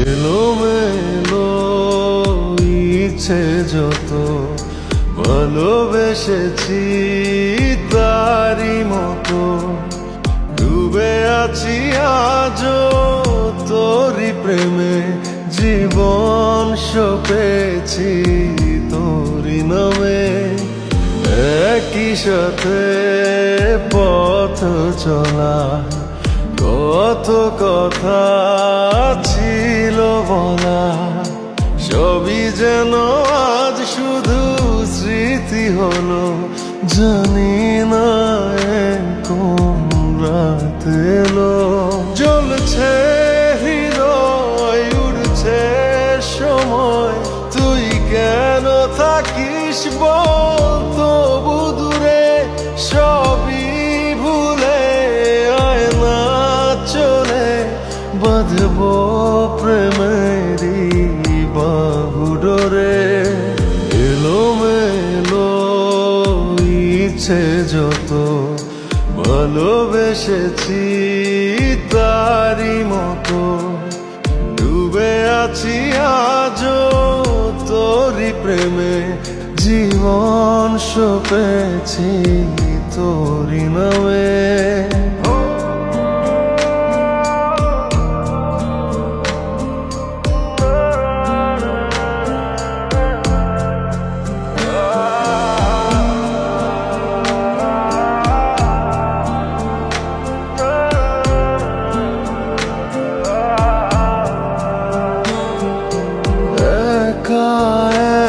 এলোমেলো ইচ্ছে যত ভালোবেসেছি তারি মতো ডুবে আছি আজও তোরি প্রেমে জীবন সপেছি তোরি নামে একই সাথে পথ চলা কত কথা ছিল বলা সবই যেন আজ শুধু স্মৃতি হলো জানি না কোন রাত এলো জ্বলছে হৃদয় উড়ছে সময় তুই কেন থাকিস বল তবু দূরে সবই ভুলে আয় না চলে বাঁধব প্রেমেরই বাহুডোরে এলোমেলো ইচ্ছে যত ভালোবেসেছি তারি মতো ডুবে আছি আজও তোরি প্রেমে জীবন সপেছি তোরি নামে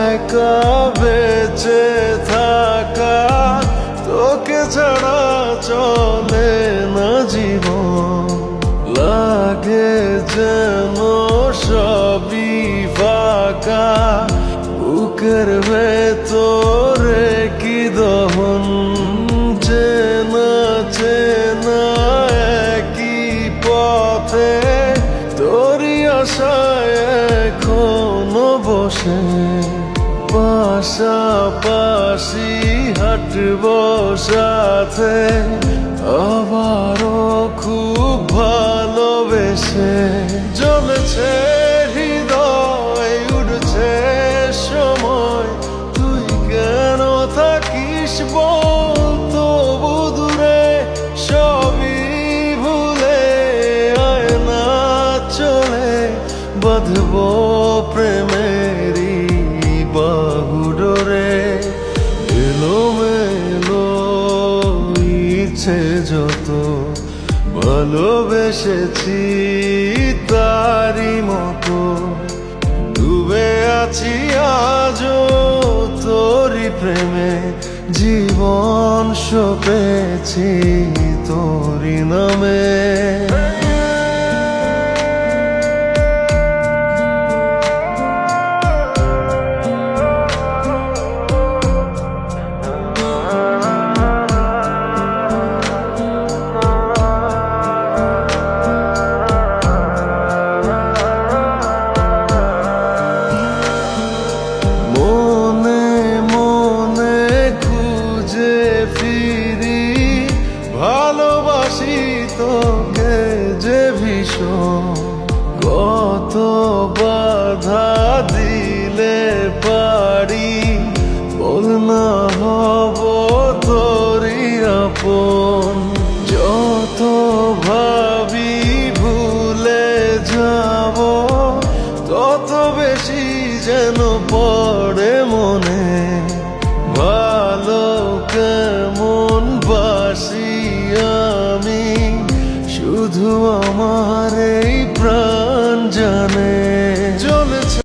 একা বেঁচে থাকা তোকে ছাড়া চলে না জীবন লাগে যেন সবই ফাঁকা বুকের ভেতরে কি দহন চেনা চেনা একই পথে তোরই আশায় এখনো বসে পাশাপাশি হাঁটব সাথে আবারও খুব ভালোবেসে জ্বলছে হৃদয় উড়ছে সময় তুই কেন থাকিস বল তবু দূরে সবই ভুলে আয় না চলে বাঁধব প্রেমেরই বাহুডোরে এলোমেলো ইচ্ছে যত ভালোবেসেছি তারি মতো ডুবে আছি আজও তোরি প্রেমে জীবন সপেছি তোরি নামে ভালোবাসি তোকে যে ভীষণ কত বাধা দিলে পারি বল না হব তোরই আপন যত ভাবি ভুলে যাব তত বেশি যেন পড়ে মনে ভালো কেমন বাসি আমি শুধু আমার এই প্রাণ জানে চলে